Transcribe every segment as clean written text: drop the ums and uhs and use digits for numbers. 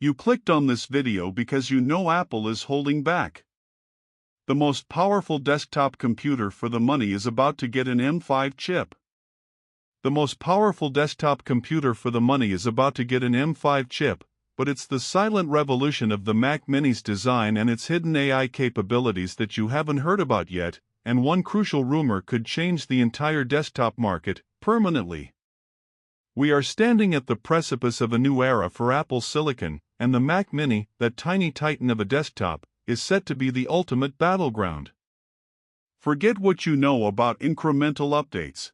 You clicked on this video because you know Apple is holding back. The most powerful desktop computer for the money is about to get an M5 chip. The most powerful desktop computer for the money is about to get an M5 chip, but it's the silent revolution of the Mac Mini's design and its hidden AI capabilities that you haven't heard about yet, and one crucial rumor could change the entire desktop market permanently. We are standing at the precipice of a new era for Apple Silicon, and the Mac Mini, that tiny titan of a desktop, is set to be the ultimate battleground. Forget what you know about incremental updates.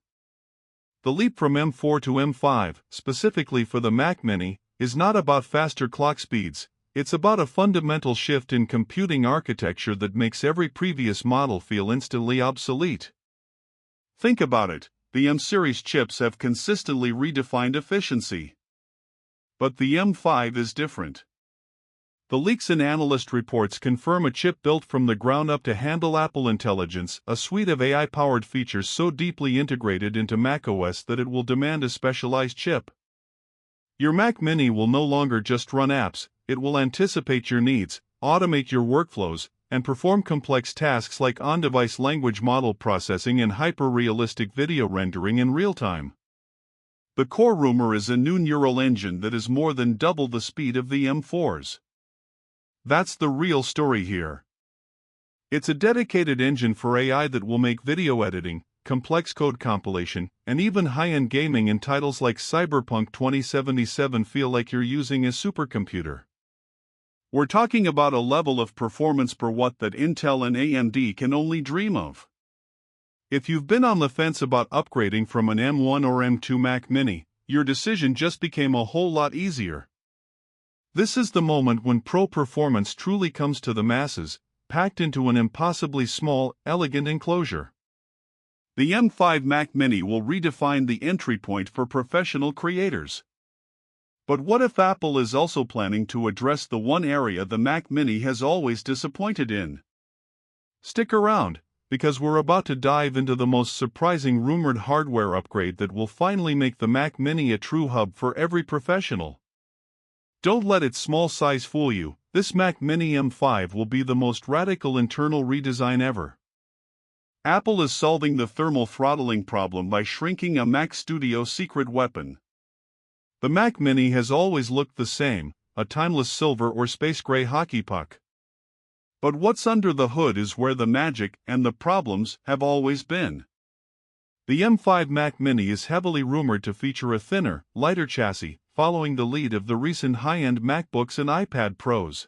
The leap from M4 to M5, specifically for the Mac Mini, is not about faster clock speeds, it's about a fundamental shift in computing architecture that makes every previous model feel instantly obsolete. Think about it, the M-series chips have consistently redefined efficiency. But the M5 is different. The leaks and analyst reports confirm a chip built from the ground up to handle Apple Intelligence, a suite of AI-powered features so deeply integrated into macOS that it will demand a specialized chip. Your Mac Mini will no longer just run apps, it will anticipate your needs, automate your workflows, and perform complex tasks like on-device language model processing and hyper-realistic video rendering in real time. The core rumor is a new neural engine that is more than double the speed of the M4's. That's the real story here. It's a dedicated engine for AI that will make video editing, complex code compilation, and even high-end gaming in titles like Cyberpunk 2077 feel like you're using a supercomputer. We're talking about a level of performance per watt that Intel and AMD can only dream of. If you've been on the fence about upgrading from an M1 or M2 Mac Mini, your decision just became a whole lot easier. This is the moment when pro performance truly comes to the masses, packed into an impossibly small, elegant enclosure. The M5 Mac Mini will redefine the entry point for professional creators. But what if Apple is also planning to address the one area the Mac Mini has always disappointed in? Stick around, because we're about to dive into the most surprising rumored hardware upgrade that will finally make the Mac Mini a true hub for every professional. Don't let its small size fool you, this Mac Mini M5 will be the most radical internal redesign ever. Apple is solving the thermal throttling problem by shrinking a Mac Studio secret weapon. The Mac Mini has always looked the same, a timeless silver or space gray hockey puck. But what's under the hood is where the magic and the problems have always been. The M5 Mac Mini is heavily rumored to feature a thinner, lighter chassis, following the lead of the recent high-end MacBooks and iPad Pros.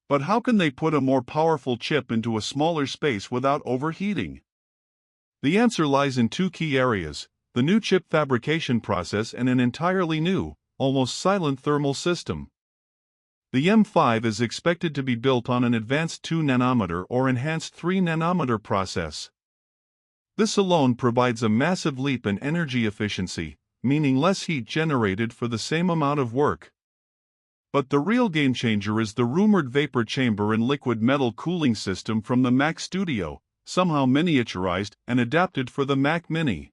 But how can they put a more powerful chip into a smaller space without overheating? The answer lies in two key areas: the new chip fabrication process and an entirely new, almost silent thermal system. The M5 is expected to be built on an advanced 2nm or enhanced 3nm process. This alone provides a massive leap in energy efficiency, meaning less heat generated for the same amount of work. But the real game-changer is the rumored vapor chamber and liquid metal cooling system from the Mac Studio, somehow miniaturized and adapted for the Mac Mini.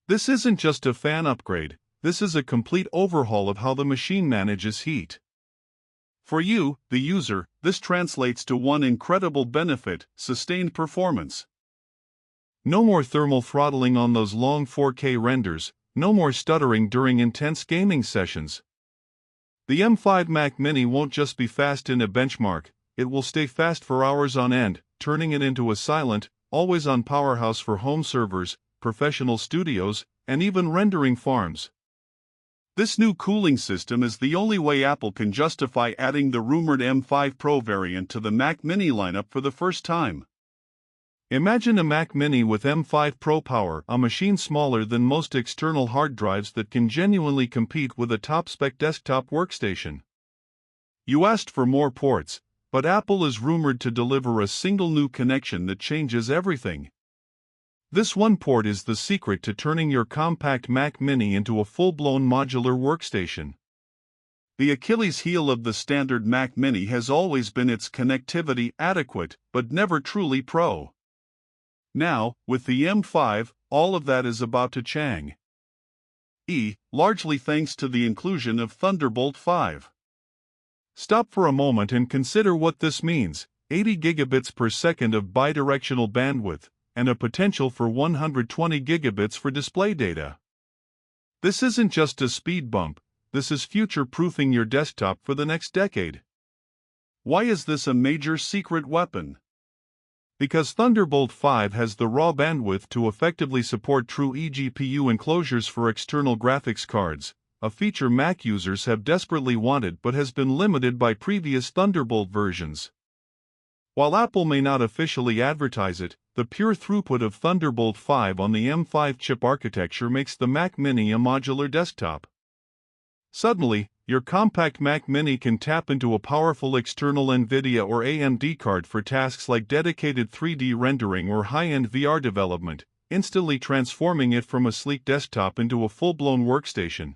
This isn't just a fan upgrade, this is a complete overhaul of how the machine manages heat. For you, the user, this translates to one incredible benefit: sustained performance. No more thermal throttling on those long 4K renders, no more stuttering during intense gaming sessions. The M5 Mac Mini won't just be fast in a benchmark, it will stay fast for hours on end, turning it into a silent, always-on powerhouse for home servers, professional studios, and even rendering farms. This new cooling system is the only way Apple can justify adding the rumored M5 Pro variant to the Mac Mini lineup for the first time. Imagine a Mac Mini with M5 Pro power, a machine smaller than most external hard drives that can genuinely compete with a top-spec desktop workstation. You asked for more ports, but Apple is rumored to deliver a single new connection that changes everything. This one port is the secret to turning your compact Mac Mini into a full-blown modular workstation. The Achilles heel of the standard Mac Mini has always been its connectivity: adequate, but never truly pro. Now, with the M5, all of that is about to change. Largely thanks to the inclusion of Thunderbolt 5. Stop for a moment and consider what this means: 80 gigabits per second of bidirectional bandwidth, and a potential for 120 gigabits for display data. This isn't just a speed bump, this is future-proofing your desktop for the next decade. Why is this a major secret weapon? Because Thunderbolt 5 has the raw bandwidth to effectively support true eGPU enclosures for external graphics cards, a feature Mac users have desperately wanted but has been limited by previous Thunderbolt versions. While Apple may not officially advertise it, the pure throughput of Thunderbolt 5 on the M5 chip architecture makes the Mac Mini a modular desktop. Suddenly, your compact Mac Mini can tap into a powerful external NVIDIA or AMD card for tasks like dedicated 3D rendering or high-end VR development, instantly transforming it from a sleek desktop into a full-blown workstation.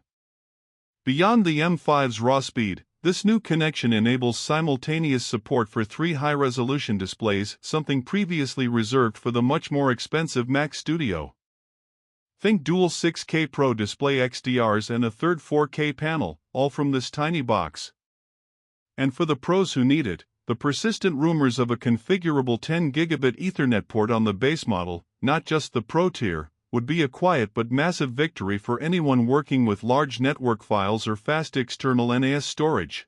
Beyond the M5's raw speed, this new connection enables simultaneous support for 3 high-resolution displays, something previously reserved for the much more expensive Mac Studio. Think dual 6K Pro display XDRs and a third 4K panel, all from this tiny box. And for the pros who need it, the persistent rumors of a configurable 10 Gigabit Ethernet port on the base model, not just the Pro tier, would be a quiet but massive victory for anyone working with large network files or fast external NAS storage.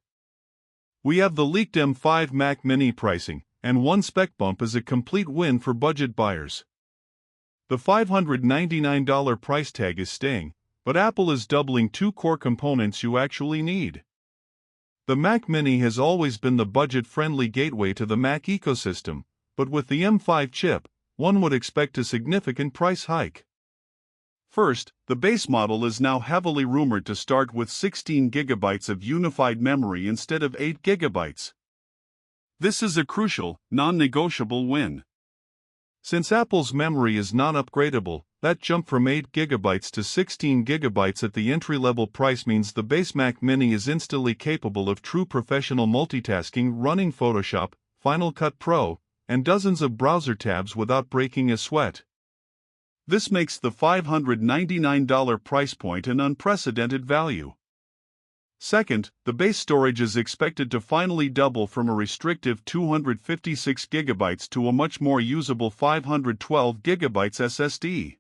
We have the leaked M5 Mac Mini pricing, and one spec bump is a complete win for budget buyers. The $599 price tag is staying, but Apple is doubling 2 core components you actually need. The Mac Mini has always been the budget-friendly gateway to the Mac ecosystem, but with the M5 chip, one would expect a significant price hike. First, the base model is now heavily rumored to start with 16 GB of unified memory instead of 8 GB. This is a crucial, non-negotiable win. Since Apple's memory is non-upgradable, that jump from 8 GB to 16 GB at the entry-level price means the base Mac Mini is instantly capable of true professional multitasking, running Photoshop, Final Cut Pro, and dozens of browser tabs without breaking a sweat. This makes the $599 price point an unprecedented value. Second, the base storage is expected to finally double from a restrictive 256 GB to a much more usable 512 GB SSD.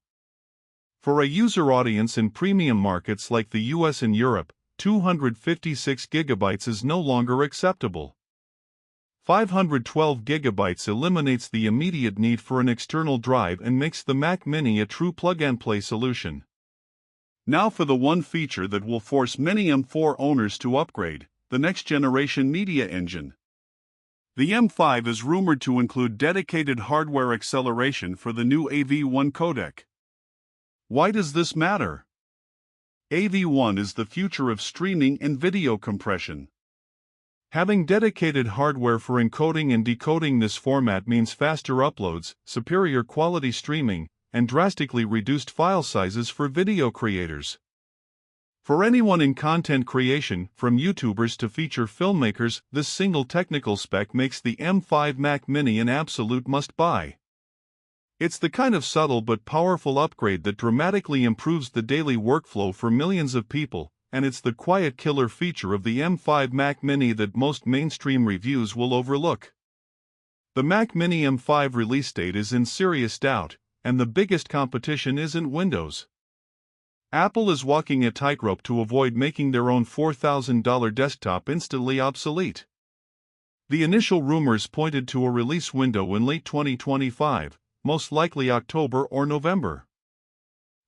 For a user audience in premium markets like the US and Europe, 256 GB is no longer acceptable. 512 GB eliminates the immediate need for an external drive and makes the Mac Mini a true plug-and-play solution. Now for the one feature that will force many M4 owners to upgrade, the next-generation media engine. The M5 is rumored to include dedicated hardware acceleration for the new AV1 codec. Why does this matter? AV1 is the future of streaming and video compression. Having dedicated hardware for encoding and decoding this format means faster uploads, superior quality streaming, and drastically reduced file sizes for video creators. For anyone in content creation, from YouTubers to feature filmmakers, this single technical spec makes the M5 Mac Mini an absolute must-buy. It's the kind of subtle but powerful upgrade that dramatically improves the daily workflow for millions of people, and it's the quiet killer feature of the M5 Mac Mini that most mainstream reviews will overlook. The Mac Mini M5 release date is in serious doubt, and the biggest competition isn't Windows. Apple is walking a tightrope to avoid making their own $4,000 desktop instantly obsolete. The initial rumors pointed to a release window in late 2025, most likely October or November.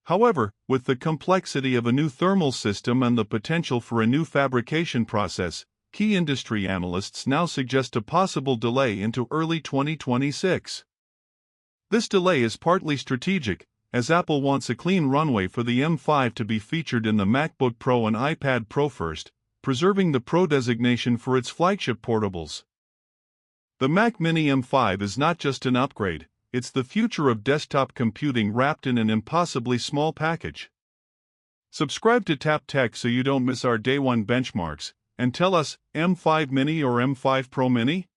However, with the complexity of a new thermal system and the potential for a new fabrication process, key industry analysts now suggest a possible delay into early 2026. This delay is partly strategic, as Apple wants a clean runway for the M5 to be featured in the MacBook Pro and iPad Pro first, preserving the Pro designation for its flagship portables. The Mac Mini M5 is not just an upgrade, it's the future of desktop computing wrapped in an impossibly small package. Subscribe to Tap Tech so you don't miss our Day 1 benchmarks, and tell us, M5 Mini or M5 Pro Mini?